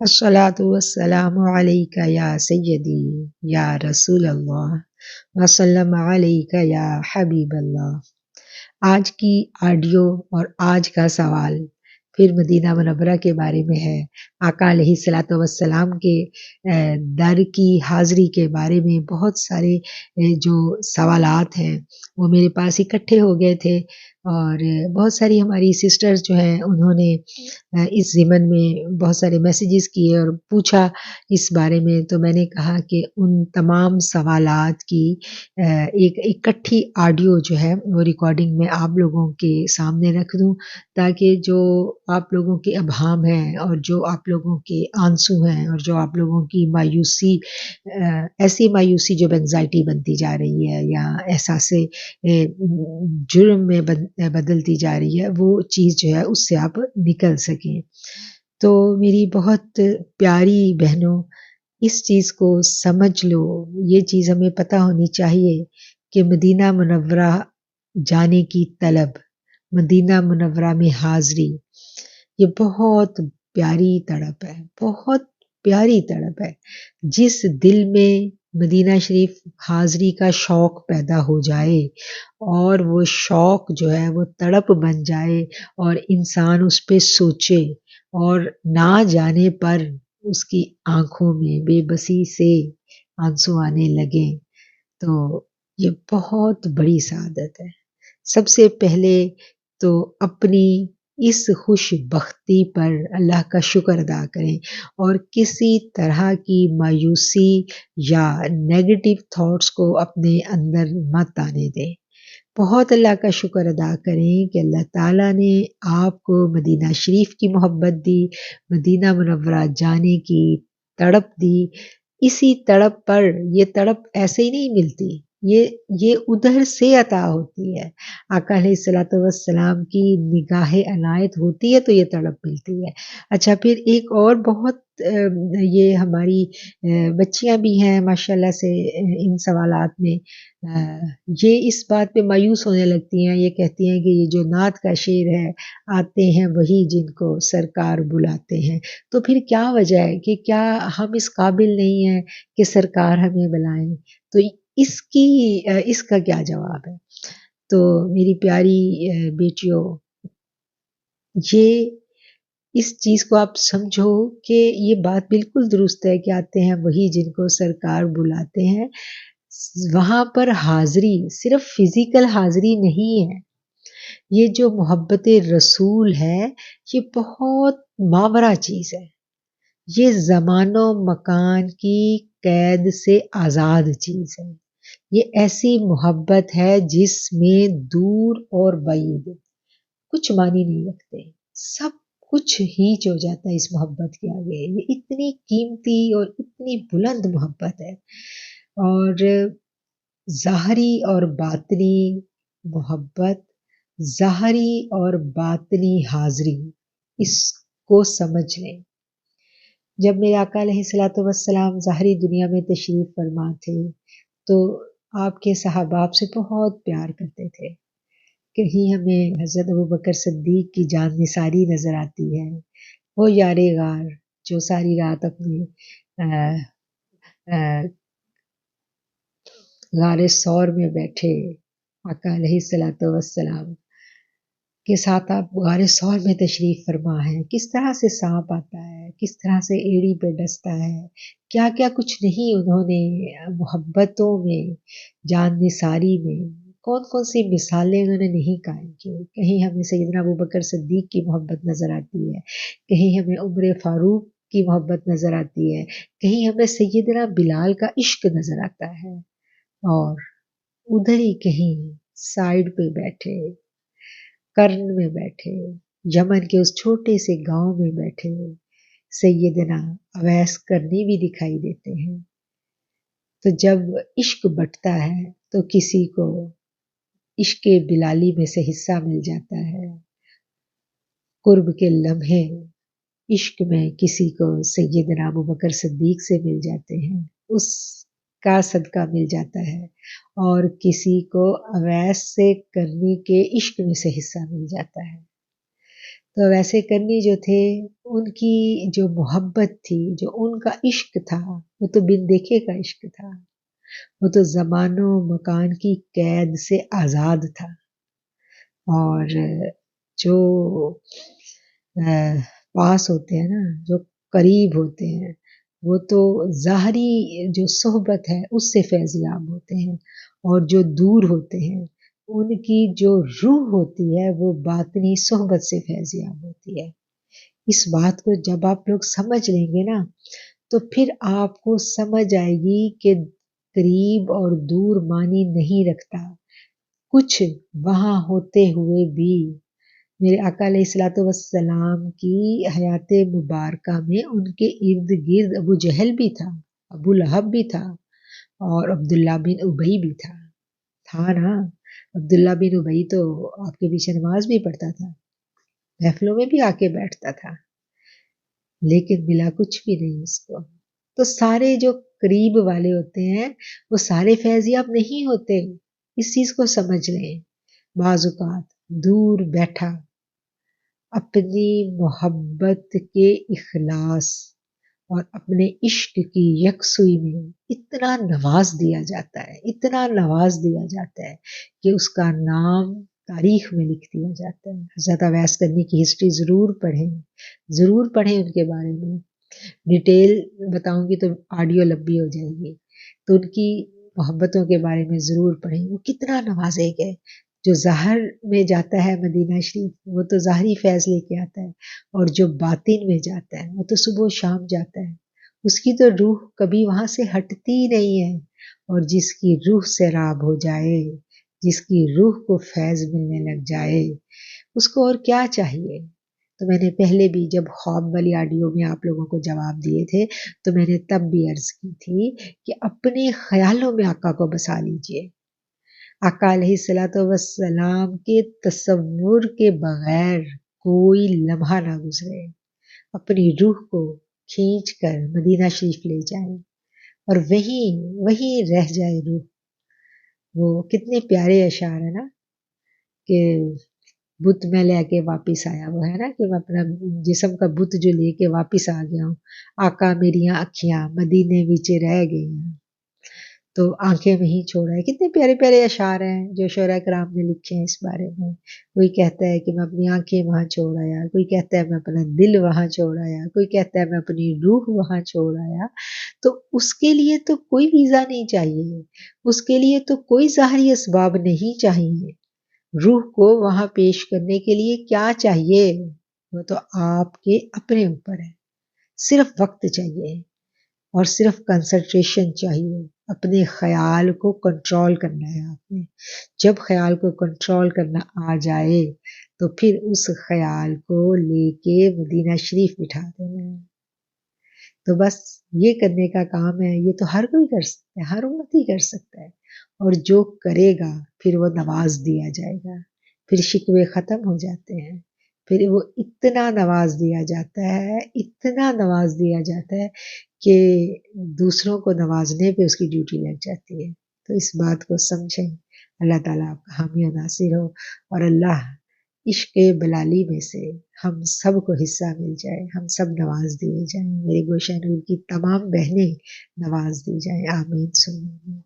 الصلاۃ والسلام علیک یا سیدی یا رسول اللہ وسلم علیک یا حبیب اللہ۔ آج کی آڈیو اور آج کا سوال پھر مدینہ منورہ کے بارے میں ہے۔ آقا علیہ الصلاۃ والسلام کے در کی حاضری کے بارے میں بہت سارے جو سوالات ہیں وہ میرے پاس اکٹھے ہو گئے تھے، اور بہت ساری ہماری سسٹرز جو ہیں انہوں نے اس ضمن میں بہت سارے میسیجز کیے اور پوچھا اس بارے میں، تو میں نے کہا کہ ان تمام سوالات کی ایک اکٹھی آڈیو جو ہے وہ ریکارڈنگ میں آپ لوگوں کے سامنے رکھ دوں، تاکہ جو آپ لوگوں کے ابہام ہیں اور جو آپ لوگوں کے آنسو ہیں اور جو آپ لوگوں کی مایوسی، ایسی مایوسی جو انگزائٹی بنتی جا رہی ہے یا احساس جرم میں بدلتی جا رہی ہے، وہ چیز جو ہے اس سے آپ نکل سکیں۔ تو میری بہت پیاری بہنوں، اس چیز کو سمجھ لو، یہ چیز ہمیں پتہ ہونی چاہیے کہ مدینہ منورہ جانے کی طلب، مدینہ منورہ میں حاضری، یہ بہت پیاری تڑپ ہے، بہت پیاری تڑپ ہے۔ جس دل میں مدینہ شریف حاضری کا شوق پیدا ہو جائے اور وہ شوق جو ہے وہ تڑپ بن جائے اور انسان اس پہ سوچے اور نہ جانے پر اس کی آنکھوں میں بے بسی سے آنسو آنے لگیں، تو یہ بہت بڑی سعادت ہے۔ سب سے پہلے تو اپنی اس خوش بختی پر اللہ کا شکر ادا کریں اور کسی طرح کی مایوسی یا نیگیٹو تھاٹس کو اپنے اندر مت آنے دیں۔ بہت اللہ کا شکر ادا کریں کہ اللہ تعالیٰ نے آپ کو مدینہ شریف کی محبت دی، مدینہ منورہ جانے کی تڑپ دی۔ اسی تڑپ پر، یہ تڑپ ایسے ہی نہیں ملتی، یہ ادھر سے عطا ہوتی ہے۔ آقا علیہ الصلوۃ والسلام کی نگاہ عنایت ہوتی ہے تو یہ تڑپ ملتی ہے۔ اچھا، پھر ایک اور بہت یہ ہماری بچیاں بھی ہیں ماشاءاللہ سے ان سوالات میں یہ اس بات پہ مایوس ہونے لگتی ہیں، یہ کہتی ہیں کہ یہ جو نعت کا شعر ہے، آتے ہیں وہی جن کو سرکار بلاتے ہیں، تو پھر کیا وجہ ہے کہ کیا ہم اس قابل نہیں ہیں کہ سرکار ہمیں بلائیں؟ تو اس کا کیا جواب ہے؟ تو میری پیاری بیٹیوں، یہ اس چیز کو آپ سمجھو کہ یہ بات بالکل درست ہے کہ آتے ہیں وہی جن کو سرکار بلاتے ہیں۔ وہاں پر حاضری صرف فزیکل حاضری نہیں ہے، یہ جو محبت رسول ہے یہ بہت ماورا چیز ہے، یہ زمان و مکان کی قید سے آزاد چیز ہے۔ یہ ایسی محبت ہے جس میں دور اور بعید کچھ معنی نہیں رکھتے، سب کچھ ہیچ ہو جاتا ہے اس محبت کے آگے۔ یہ اتنی قیمتی اور اتنی بلند محبت ہے، اور ظاہری اور باطنی محبت، ظاہری اور باطنی حاضری، اس کو سمجھ لیں۔ جب میرے آقا علیہ الصلوۃ والسلام ظاہری دنیا میں تشریف فرما تھے تو آپ کے صحابہ آپ سے بہت پیار کرتے تھے۔ کہیں ہمیں حضرت ابوبکر صدیق کی جان نثاری نظر آتی ہے، وہ یار غار جو ساری رات اپنے غار ثور میں بیٹھے آقا علیہ الصلوۃ والسلام کے ساتھ آپ غار ثور میں تشریف فرما ہے، کس طرح سے سانپ آتا ہے، کس طرح سے ایڑی پہ ڈستا ہے، کیا کیا کچھ نہیں انہوں نے محبتوں میں، جان نثاری میں کون کون سی مثالیں انہوں نے نہیں قائم کی۔ کہیں ہمیں سیدنا ابوبکر صدیق کی محبت نظر آتی ہے، کہیں ہمیں عمر فاروق کی محبت نظر آتی ہے، کہیں ہمیں سیدنا بلال کا عشق نظر آتا ہے، اور ادھر ہی کہیں سائیڈ پہ بیٹھے، کرن میں بیٹھے، یمن کے اس چھوٹے سے گاؤں میں بیٹھے سیدنا اویس کرنی بھی دکھائی دیتے ہیں۔ تو جب عشق بٹتا ہے تو کسی کو عشق بلالی میں سے حصہ مل جاتا ہے، قرب کے لمحے عشق میں کسی کو سیدنا ابوبکر صدیق سے مل جاتے ہیں، اس کا صدقہ مل جاتا ہے، اور کسی کو اویس سے کرنی کے عشق میں سے حصہ مل جاتا ہے۔ تو ویسے کرنی جو تھے ان کی جو محبت تھی، جو ان کا عشق تھا، وہ تو بن دیکھے کا عشق تھا، وہ تو زمان و مکان کی قید سے آزاد تھا. اور جو پاس ہوتے ہیں نا، جو قریب ہوتے ہیں، وہ تو ظاہری جو صحبت ہے اس سے فیض یاب ہوتے ہیں، اور جو دور ہوتے ہیں ان کی جو روح ہوتی ہے وہ باطنی صحبت سے فیض یاب ہوتی ہے. اس بات کو جب آپ لوگ سمجھ لیں گے نا تو پھر آپ کو سمجھ آئے گی کہ قریب اور دور معنی نہیں رکھتا. کچھ وہاں ہوتے ہوئے بھی میرے آقا علیہ الصلوۃ والسلام کی حیات مبارکہ میں ان کے ارد گرد ابو جہل بھی تھا، ابو لہب بھی تھا، اور عبداللہ بن ابی بھی تھا نا. عبداللہ بن ابی تو آپ کے پیچھے نماز بھی پڑھتا تھا، محفلوں میں بھی آ کے بیٹھتا تھا، لیکن ملا کچھ بھی نہیں اس کو. تو سارے جو قریب والے ہوتے ہیں وہ سارے فیضیاب نہیں ہوتے، اس چیز کو سمجھ لیں. بعض اوقات دور بیٹھا اپنی محبت کے اخلاص اور اپنے عشق کی یکسوئی میں اتنا نواز دیا جاتا ہے، اتنا نواز دیا جاتا ہے کہ اس کا نام تاریخ میں لکھ دیا جاتا ہے. حضرت اویس کرنی کی ہسٹری ضرور پڑھیں ان کے بارے میں. ڈیٹیل بتاؤں گی تو آڈیو لمبی ہو جائے گی، تو ان کی محبتوں کے بارے میں ضرور پڑھیں. وہ کتنا نوازے گئے. جو ظاہر میں جاتا ہے مدینہ شریف وہ تو ظاہری فیض لے کے آتا ہے، اور جو باطن میں جاتا ہے وہ تو صبح و شام جاتا ہے. اس کی تو روح کبھی وہاں سے ہٹتی نہیں ہے. اور جس کی روح سیراب ہو جائے، جس کی روح کو فیض ملنے لگ جائے، اس کو اور کیا چاہیے. تو میں نے پہلے بھی جب خواب والی آڈیو میں آپ لوگوں کو جواب دیے تھے تو میں نے تب بھی عرض کی تھی کہ اپنے خیالوں میں آقا کو بسا لیجئے. آقا علیہ الصلوۃ والسلام کے تصور کے بغیر کوئی لمحہ نہ گزرے. اپنی روح کو کھینچ کر مدینہ شریف لے جائیں اور وہیں رہ جائے روح. وہ کتنے پیارے اشعار ہیں نا کہ بت میں لے کے واپس آیا، وہ ہے نا کہ میں اپنا جسم کا بت جو لے کے واپس آ گیا ہوں. آقا میریاں اکھیاں مدینے وچ رہ گئی ہیں تو آنکھیں وہیں چھوڑا ہے. کتنے پیارے پیارے اشعار ہیں جو شعراء کرام نے لکھے ہیں اس بارے میں. کوئی کہتا ہے کہ میں اپنی آنکھیں وہاں چھوڑ آیا، کوئی کہتا ہے میں اپنا دل وہاں چھوڑ آیا، کوئی کہتا ہے میں اپنی روح وہاں چھوڑ آیا. تو اس کے لیے تو کوئی ویزا نہیں چاہیے، اس کے لیے تو کوئی ظاہری اسباب نہیں چاہیے. روح کو وہاں پیش کرنے کے لیے کیا چاہیے؟ وہ تو آپ کے اپنے اوپر ہے. صرف وقت چاہیے اور صرف کنسنٹریشن چاہیے. اپنے خیال کو کنٹرول کرنا ہے آپ نے. جب خیال کو کنٹرول کرنا آ جائے تو پھر اس خیال کو لے کے مدینہ شریف بٹھا دینا ہے. تو بس یہ کرنے کا کام ہے. یہ تو ہر کوئی کر سکتا ہے، ہر امتی کر سکتا ہے. اور جو کرے گا پھر وہ نواز دیا جائے گا، پھر شکوے ختم ہو جاتے ہیں. پھر وہ اتنا نواز دیا جاتا ہے، اتنا نواز دیا جاتا ہے کہ دوسروں کو نوازنے پہ اس کی ڈیوٹی لگ جاتی ہے. تو اس بات کو سمجھیں. اللہ تعالیٰ آپ کا حامی و ناصر ہو، اور اللہ عشق بلالی میں سے ہم سب کو حصہ مل جائے، ہم سب نواز دیے جائیں. میرے گوشہ نور کی تمام بہنیں نواز دی جائیں. آمین. سنیں.